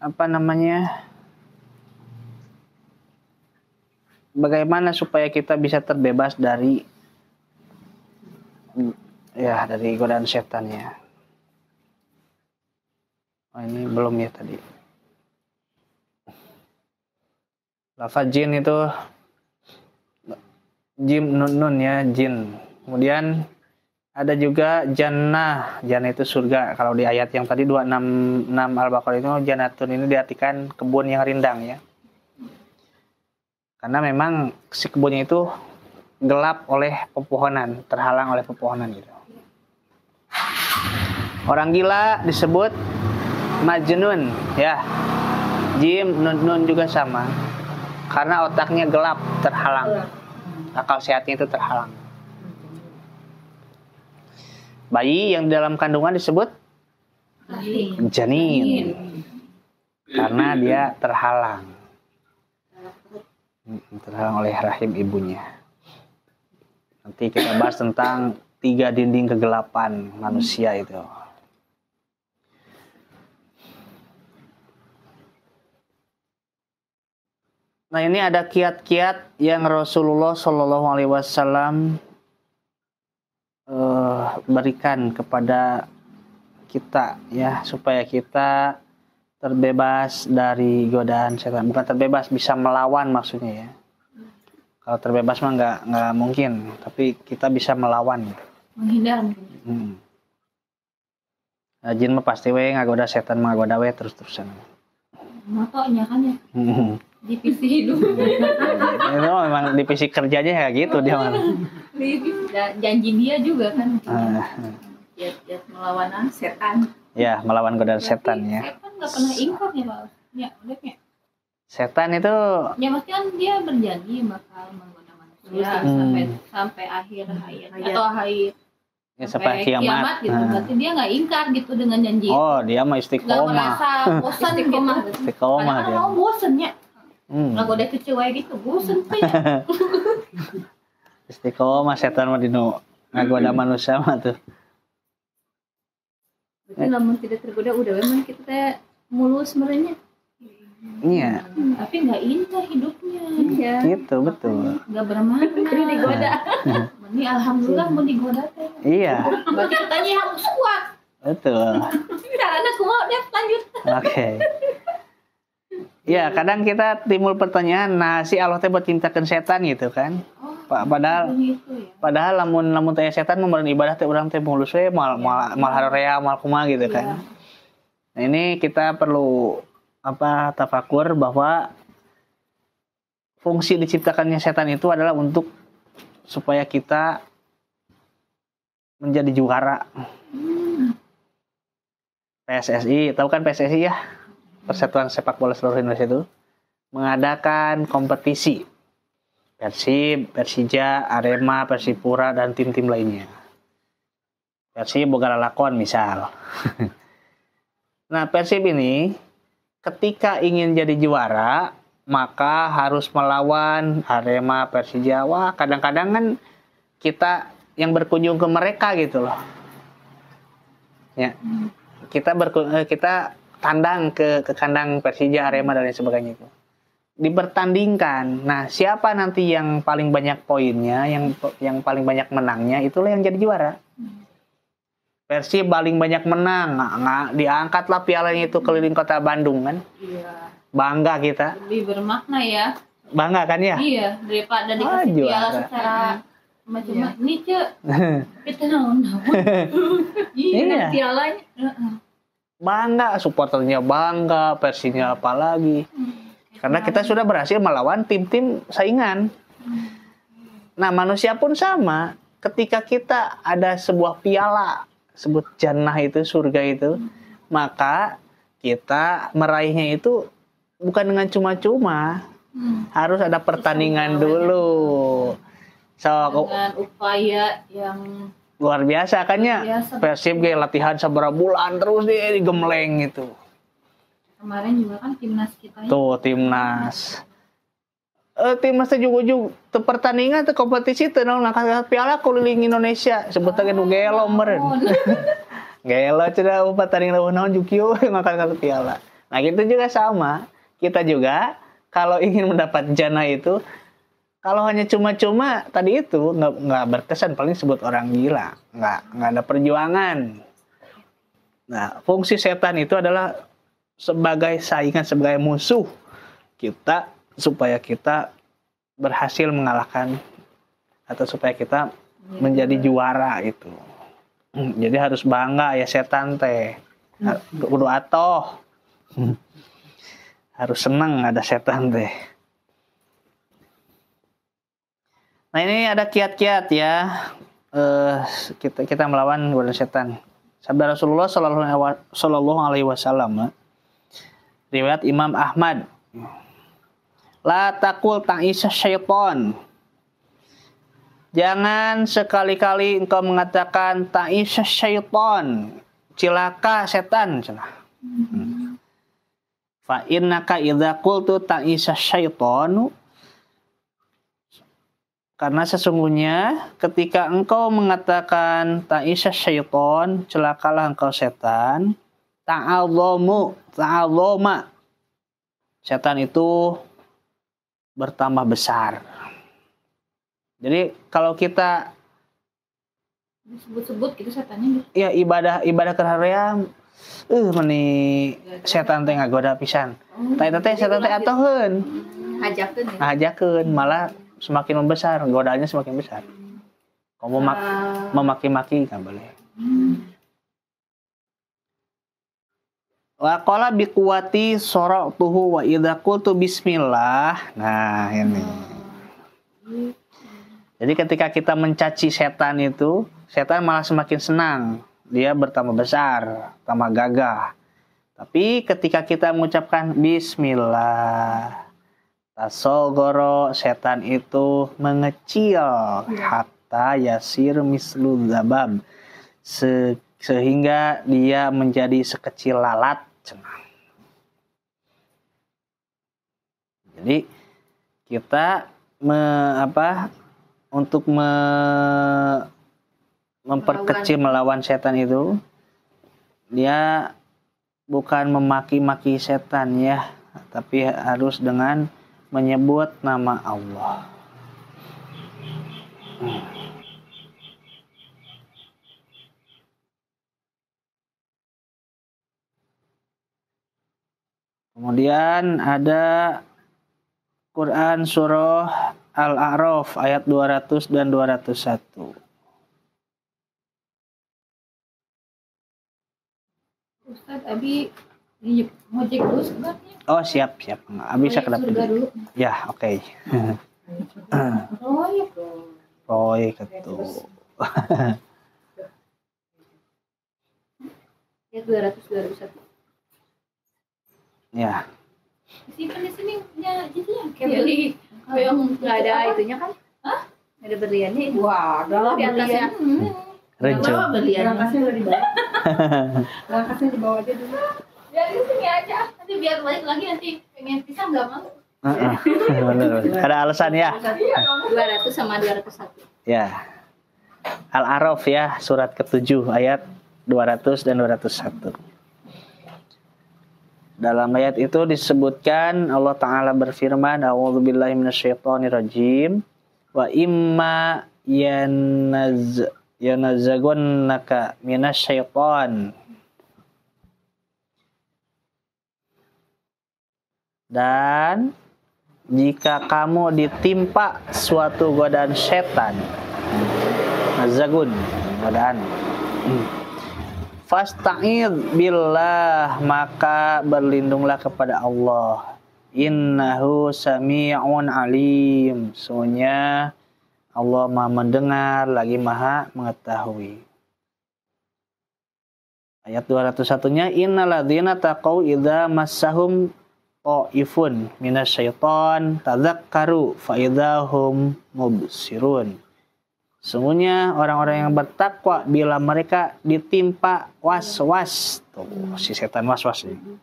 apa namanya? Bagaimana supaya kita bisa terbebas dari godaan setan ya? Oh, ini belum ya tadi. Lafaz jin itu Jim nun ya, jin. Kemudian ada juga jannah. Jannah itu surga. Kalau di ayat yang tadi 266 Al-Baqarah itu jannatun ini diartikan kebun yang rindang ya. Karena memang si kebunnya itu gelap oleh pepohonan, terhalang oleh pepohonan gitu. Orang gila disebut majnun ya. Jim nun juga sama. Karena otaknya gelap, terhalang. Akal sehatnya itu terhalang. Bayi yang di dalam kandungan disebut janin. Karena dia terhalang. Terhalang oleh rahim ibunya. Nanti kita bahas tentang 3 dinding kegelapan manusia itu. Nah, ini ada kiat-kiat yang Rasulullah Shallallahu Alaihi Wasallam berikan kepada kita ya, supaya kita terbebas dari godaan setan. Bukan terbebas, bisa melawan maksudnya ya. Kalau terbebas mah nggak mungkin, tapi kita bisa melawan. Menghindar mungkin. Nah, jin mah pasti we ngagoda setan, ngagoda we terus-terusan. Motonya kan ya. Divisi hidup. Itu memang divisi kerjanya kayak gitu dia mah. Janji dia juga kan. Dia melawan setan. Ya, melawan godaan setan ya. Setan nggak pernah ingkar ya Pak. Ya, udah. Setan itu ya pasti kan dia berjanji bakal menggoda manusia sampai akhir hayat atau akhir ya, sampai kiamat gitu. Berarti dia nggak ingkar gitu dengan janji. Oh, dia mah Nggak istiqomah. merasa bosan gitu. Istiqomah dia. Mau bosennya. Ngagoda kecewa gitu, bosen tuh ya. Istiqomah setan mah dino ngagoda manusia mah tuh. Berarti namun tidak tergoda udah memang kita mulus sebenarnya. Iya. Tapi nggak indah hidupnya. Ya. Gitu, betul. Nggak bermakna. Digoda. Ini alhamdulillah mau digoda teh. Iya. Berarti katanya harus kuat. Betul. Karena aku mau deh lanjut. Oke. Ya, kadang kita timbul pertanyaan, nah si Allah teh buat ciptakeun setan gitu kan. Padahal lamun teh setan memberi ibadah teh urang teh mulus we mal harorea mal kumaha gitu kan. Nah, ini kita perlu tafakur bahwa fungsi diciptakannya setan itu adalah untuk supaya kita menjadi juara. PSSI, tahu kan PSSI ya? Persatuan Sepak Bola Seluruh Indonesia itu mengadakan kompetisi Persib, Persija, Arema, Persipura dan tim-tim lainnya. Persib boga lalakon misal. Nah, Persib ini ketika ingin jadi juara maka harus melawan Arema, Persija. Wah, kadang-kadang kan kita yang berkunjung ke mereka gitu loh. Ya. Kita tandang ke kandang Persija, Arema dan lain sebagainya itu. Dipertandingkan. Nah, siapa nanti yang paling banyak poinnya, yang paling banyak menangnya, itulah yang jadi juara. Persib paling banyak menang, diangkatlah pialanya itu keliling kota Bandung kan. Iya. Bangga kita. Lebih bermakna ya. Bangga kan ya? Iya, daripada dikasih piala secara macam ini cek. Kita naon. Iya, pialanya. Bangga, supporternya bangga, Persinya apalagi. Karena kita sudah berhasil melawan tim-tim saingan. Nah, manusia pun sama. Ketika kita ada sebuah piala, sebut jannah itu, surga itu, maka kita meraihnya itu bukan dengan cuma-cuma. Harus ada pertandingan dulu. Dengan upaya yang luar biasa kan ya. Persib ge latihan seberapa bulan terus dia digemleng gitu. Kemarin juga kan timnas kita. Tuh timnas. Timnas teh juga pertandingan teh kompetisi teh naon ngangkat piala keliling Indonesia. Sebutna nu gelo meureun. Gelo cenah pertandingan naon jukio ngangkat piala. Nah, gitu juga sama. Kita juga kalau ingin mendapat jannah itu, kalau hanya cuma-cuma tadi itu nggak berkesan, paling sebut orang gila, nggak ada perjuangan. Nah, fungsi setan itu adalah sebagai saingan, sebagai musuh kita supaya kita berhasil mengalahkan atau supaya kita menjadi juara itu. Jadi harus bangga ya setan teh. Kudu atoh. Harus senang ada setan teh. Nah ini ada kiat-kiat ya. Kita melawan godaan setan. Sabda Rasulullah Sallallahu Alaihi Wasallam. Riwayat Imam Ahmad. La takul ta'isa syaiton. Jangan sekali-kali engkau mengatakan ta'isa syaiton. Cilaka setan. Fa innaka idza qultu ta'isa syaitonu. Karena sesungguhnya ketika engkau mengatakan ta'isa syaiton, celakalah engkau setan. Ta'alloma. Setan itu bertambah besar. Jadi kalau kita disebut-sebut gitu setannya gitu. Ya ibadah kerharian meni setan teh ngagoda pisan. Tah teh setan teh atoheun. Hajakeun malah semakin membesar, godaannya semakin besar. Kamu memaki-maki enggak boleh. Wa qala bi quwwati saratuhu wa idza qultu bismillah. Nah, ini. Jadi ketika kita mencaci setan itu, setan malah semakin senang. Dia bertambah besar, tambah gagah. Tapi ketika kita mengucapkan bismillah, tasogoro, setan itu mengecil hatta yasir mislu zabab. Sehingga dia menjadi sekecil lalat. Jadi kita untuk memperkecil melawan setan itu, dia bukan memaki-maki setan ya, tapi harus dengan menyebut nama Allah. Kemudian ada Quran surah Al-A'raf ayat 200 dan 201. Ustaz, Abi ngojek dulu sebenarnya. Oh siap. Abi bisa kedap dulu. Ya oke. Proyek itu. Ya 201. Ya. Simpan di sini punya jadinya kayak yang nggak ada itunya kan? Hah? Ada berliannya itu. Wah, ada di atasnya. Rencana. Berangkasnya di bawah. Berangkasnya di bawah aja dulu. Biar di sini aja. Nanti biar balik lagi nanti pengen pisah nggak mau. Benar. Ada alasan ya. 200 sama 201. Ya. Al-A'raf ya, surat ke-7 ayat 200 dan 201. Dalam ayat itu disebutkan Allah Ta'ala berfirman, A'udzubillahi minasyaitonirrajim, wa imma yanazagonnaka minasyaiton. Dan jika kamu ditimpa suatu godaan setan, nazagun, godaan, fasta'idz billah, maka berlindunglah kepada Allah. Innahu sami'un alim. Sesungguhnya Allah Maha mendengar lagi Maha mengetahui. Ayat 201-nya, innalladzina taqaw idza massahum ta'ifun minasyaiton tadzakkaru fa idzahum mubsirun. Sesungguhnya orang-orang yang bertakwa bila mereka ditimpa was-was, tuh si setan was-was ini.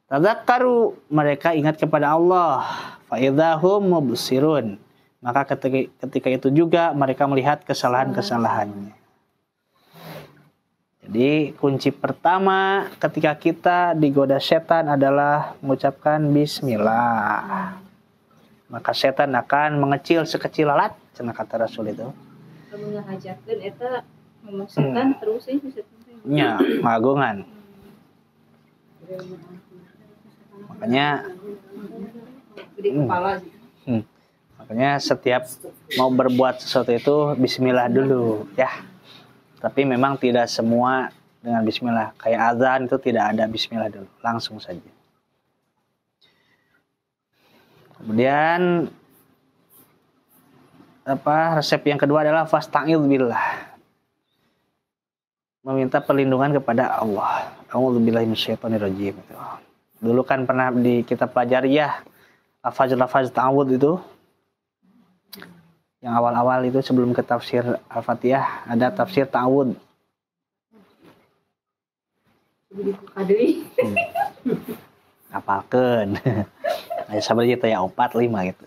Tadzakkaru, mereka ingat kepada Allah, fa idzahum mubsirun. Maka ketika itu juga mereka melihat kesalahan-kesalahannya. Jadi kunci pertama ketika kita digoda setan adalah mengucapkan bismillah. Maka setan akan mengecil sekecil lalat, cenah kata Rasul itu. Kamu ngajakeun eta memasukkan terus sih setan. Nya, ngagungan. Makanya gede kepala sih. Makanya setiap mau berbuat sesuatu itu bismillah dulu ya. Tapi memang tidak semua dengan bismillah. Kayak azan itu tidak ada bismillah dulu, langsung saja. Kemudian resep yang kedua adalah fasta'idz billah. Meminta perlindungan kepada Allah. A'udzubillahi minasyaitonirrajim. Dulu kan pernah kita pelajari ya lafaz ta'awudz itu. Yang awal-awal itu sebelum ke tafsir Al-Fatihah ada tafsir ta'awudz. Apalkeun. Aya sabaraha teh ya 4 5 gitu.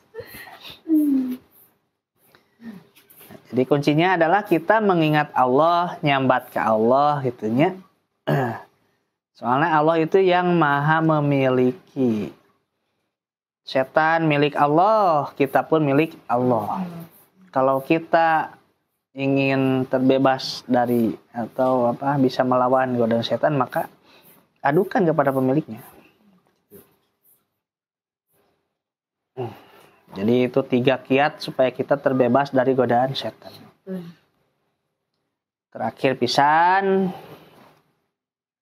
Jadi kuncinya adalah kita mengingat Allah, nyambat ke Allah gitunya. Soalnya Allah itu yang maha memiliki. Setan milik Allah, kita pun milik Allah. Kalau kita ingin terbebas dari atau bisa melawan godaan setan, maka adukan kepada pemiliknya. Jadi itu 3 kiat supaya kita terbebas dari godaan setan. Terakhir pisan,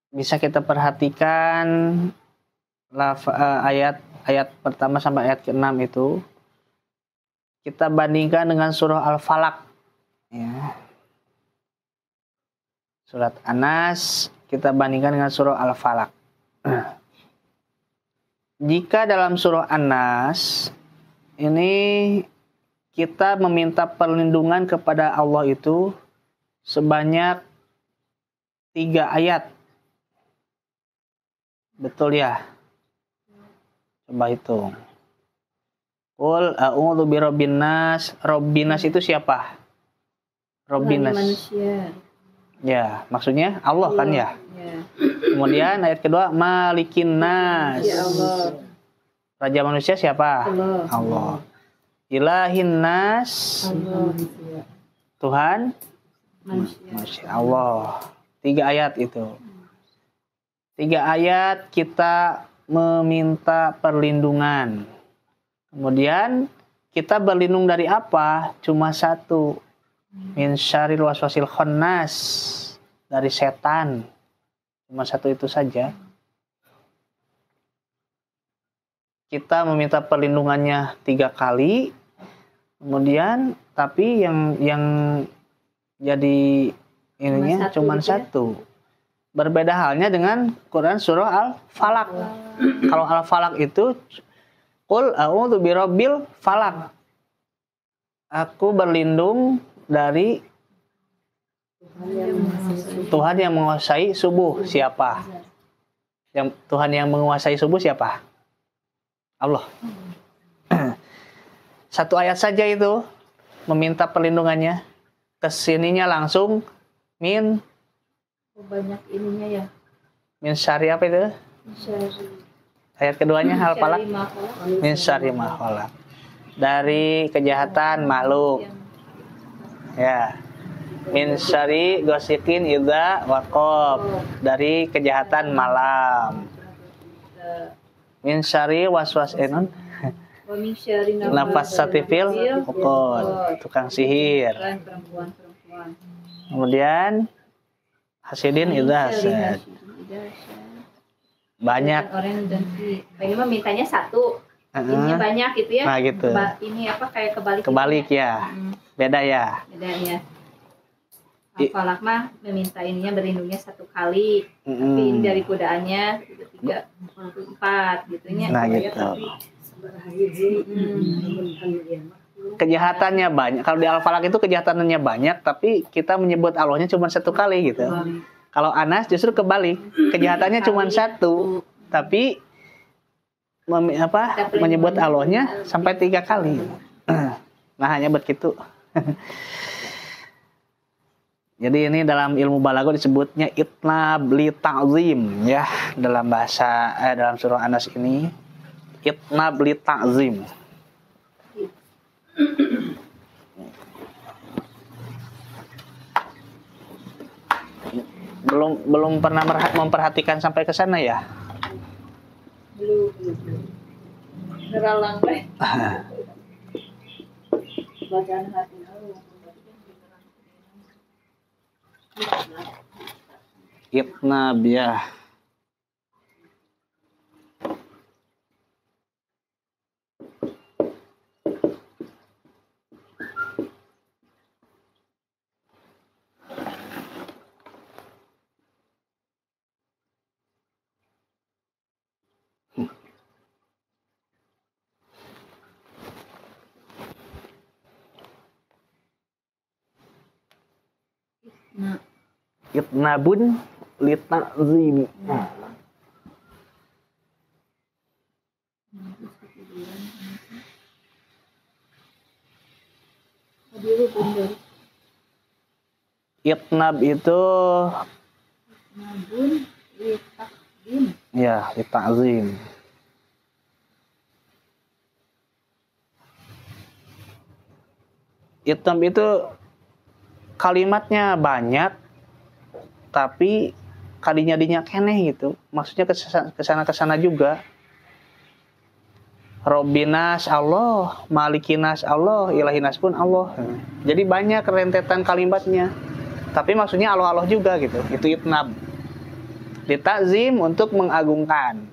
bisa kita perhatikan ayat pertama sampai ayat ke-6 itu. Kita bandingkan dengan surah Al-Falaq. Ya. Surat An-Nas kita bandingkan dengan surah Al-Falaq. Jika dalam surah An-Nas ini kita meminta perlindungan kepada Allah itu sebanyak 3 ayat. Betul ya? Coba hitung. Qul a'udzu birabbin nas. Rabbin nas itu siapa? Rabbin nas. Manusia. Ya, maksudnya Allah kan ya? Ya. Kemudian ayat kedua Malikin nas. Ya Allah. Raja manusia siapa? Allah. Ilahin nas. Allah. Tuhan manusia. Allah. 3 ayat itu. 3 ayat kita meminta perlindungan. Kemudian kita berlindung dari apa? Cuma 1. Min syarril waswasil khannas. Dari setan. Cuma 1 itu saja. Kita meminta perlindungannya 3 kali. Kemudian tapi yang jadi ininya cuma 1. Berbeda halnya dengan Quran surah Al-Falaq. Kalau Al-Falaq itu Qul a'udzu birabbil falaq. Aku berlindung dari Tuhan yang menguasai subuh. Siapa? Tuhan yang menguasai subuh siapa? Allah. 1 ayat saja itu meminta perlindungannya. Kesininya langsung min banyak ininya ya. Min syarri apa itu? Ayat keduanya Al-Falaq. Min syarri ma khalaq. Dari kejahatan makhluk. Ya. Min syarri ghasiqin idza waqab. Dari kejahatan malam. Min syarri waswasin nafasati fil uqad. Tukang sihir. Kemudian hasidin idza hasad. Banyak orang pengen mintanya 1, ininya banyak gitu ya. Nah gitu. Ini apa kayak kebalik? Kebalik ya. Beda ya. Beda ya. Al-Falaq mah meminta ininya berlindungnya 1 kali, tapi ini dari godaannya 3, 4 gitunya. Nah gitu. Kejahatannya banyak. Kalau di Al-Falaq itu kejahatannya banyak, tapi kita menyebut Allahnya cuma 1 kali gitu. Kalau Anas justru kebalik, kejahatannya cuma 1, tapi menyebut Allahnya sampai 3 kali. Nah hanya begitu. Jadi ini dalam ilmu balaghah disebutnya itnab li ta'zim ya, dalam bahasa dalam surah Anas ini itnab li ta'zim. Belum pernah memperhatikan sampai ke sana ya? Belum. Neralang bacaan hati lu. Itnab ya. Nah, Itnabun litazim. Itnab itu nabun litakdim. ya litazim. Itnab itu kalimatnya banyak tapi kadinya keneh gitu. Maksudnya kesana juga. Robbinas Allah, Malikinas Allah, Ilahinas pun Allah. Jadi banyak rentetan kalimatnya. Tapi maksudnya Allah juga gitu. Itu itnab. Ditazim untuk mengagungkan.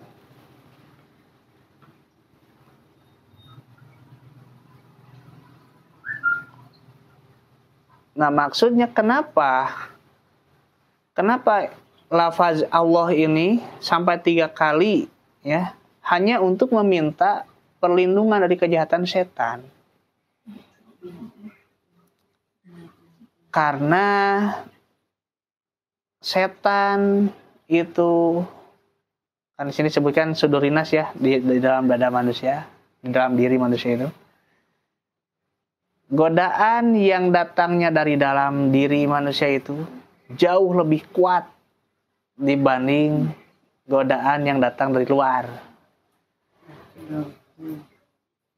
Nah, maksudnya kenapa lafaz Allah ini sampai 3 kali ya, hanya untuk meminta perlindungan dari kejahatan setan. Karena setan itu kan di sini disebutkan sudurinas ya, di dalam dada manusia, di dalam diri manusia itu. Godaan yang datangnya dari dalam diri manusia itu jauh lebih kuat dibanding godaan yang datang dari luar.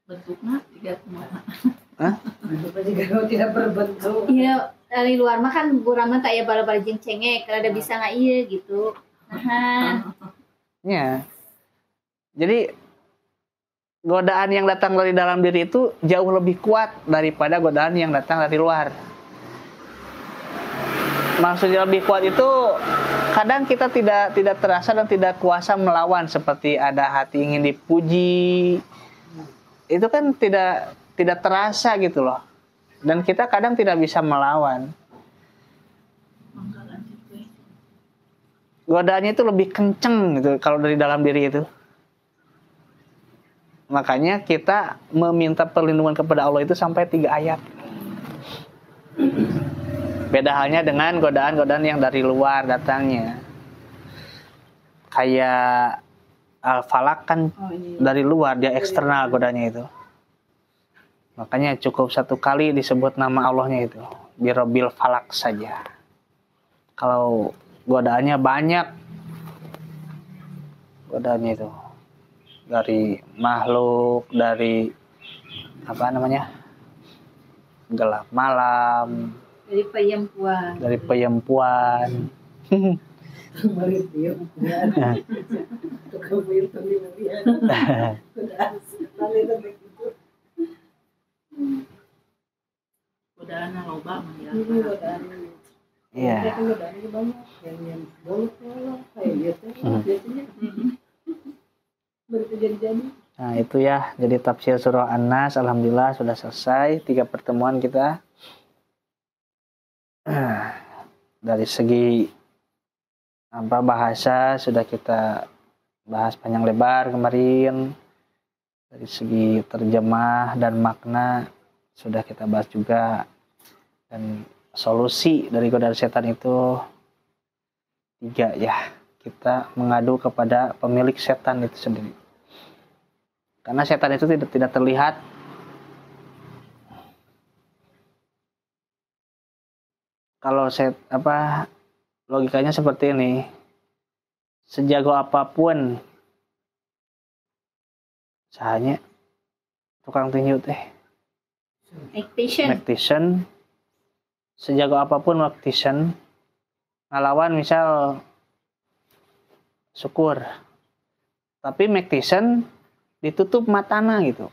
Bentuknya tidak kemana. Hah? Bentuknya tidak berbentuk. Iya, dari luar mah kan burama tak ya bala-bala jeung cengek, kada bisa nggak iya gitu. Nah, Ya. Jadi godaan yang datang dari dalam diri itu jauh lebih kuat daripada godaan yang datang dari luar. Maksudnya lebih kuat itu kadang kita tidak terasa dan tidak kuasa melawan, seperti ada hati ingin dipuji. Itu kan tidak terasa gitu loh. Dan kita kadang tidak bisa melawan. Godaannya itu lebih kenceng gitu kalau dari dalam diri itu. Makanya kita meminta perlindungan kepada Allah itu sampai 3 ayat. Beda halnya dengan godaan-godaan yang dari luar datangnya. Kayak Al-Falaq kan dari luar, dia eksternal godanya itu. Makanya cukup 1 kali disebut nama Allahnya itu, Birabbil Falaq saja. Kalau godaannya banyak, godaannya itu dari makhluk, dari apa namanya, gelap malam, dari perempuan. dari peyempuan. Godaan loba mah ya. Iya. Nah itu ya, jadi tafsir surah An-Nas alhamdulillah sudah selesai 3 pertemuan kita. Dari segi bahasa sudah kita bahas panjang lebar kemarin. Dari segi terjemah dan makna sudah kita bahas juga. Dan solusi dari godaan setan itu 3 ya. Kita mengadu kepada pemilik setan itu sendiri. Karena setan itu tidak terlihat. Kalau logikanya seperti ini. Sejago apapun sahanya tukang tinju teh. Mactician. Sejago apapun Mactician ngelawan misal syukur. Tapi Mactician ditutup matana gitu.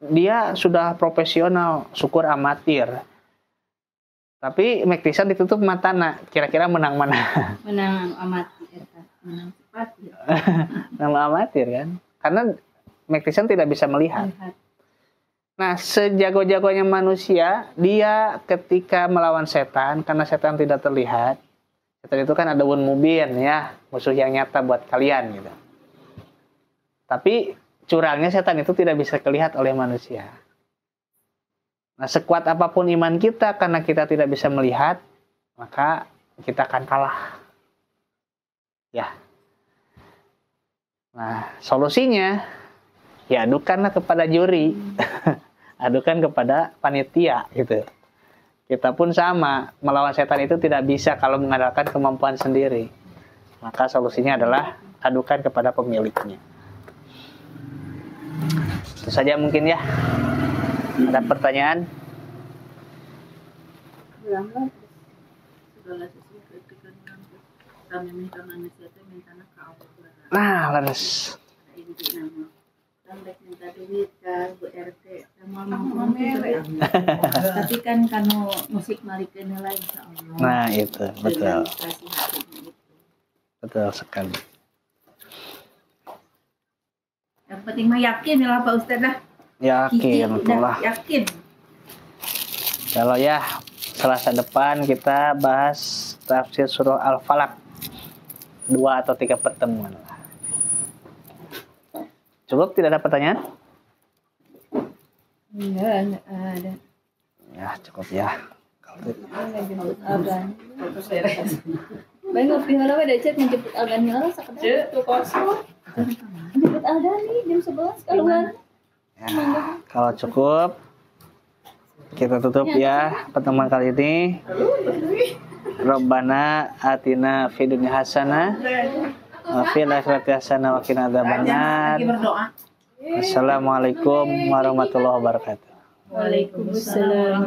dia sudah profesional, syukur amatir. Tapi Mektisan ditutup matana, kira-kira menang mana? Menang amatir, menang cepat. Menang amatir kan? Karena Mektisan tidak bisa melihat. Nah, sejago-jagonya manusia, dia ketika melawan setan, karena setan tidak terlihat, setan itu kan ada wun mubin ya, musuh yang nyata buat kalian gitu. Tapi curangnya setan itu tidak bisa terlihat oleh manusia. Nah, sekuat apapun iman kita, karena kita tidak bisa melihat, maka kita akan kalah. Ya. Nah, solusinya, ya adukanlah kepada juri. Adukan kepada panitia gitu. Kita pun sama, melawan setan itu tidak bisa kalau mengandalkan kemampuan sendiri. Maka solusinya adalah adukan kepada pemiliknya. Itu saja mungkin ya. Ada pertanyaan? Nah, leres. Minta duit kan Bu RT tapi kan karena musik malikeun lah insyaallah. Nah, itu betul. Betul sekali. Yang penting mah yakin ya Pak Ustaz lah. Yakin, betul lah. Yakin. Kalau ya Selasa depan kita bahas tafsir surah Al-Falaq 2 atau 3 pertemuan lah. Cukup, tidak ada pertanyaan? Enggak ada. Ya, cukup ya. Jemput agan. Baik ngopi heula we da cek menjemput agan heula sakedar. Cek tuh kosong. Jemput agan nih jam 11 keluar. Ya, kalau cukup kita tutup ya pertemuan kali ini. Rabbana atina fid dunya hasanah wa fil akhirati hasanah wa qina adzabannar. Assalamualaikum warahmatullahi wabarakatuh. Waalaikumsalam.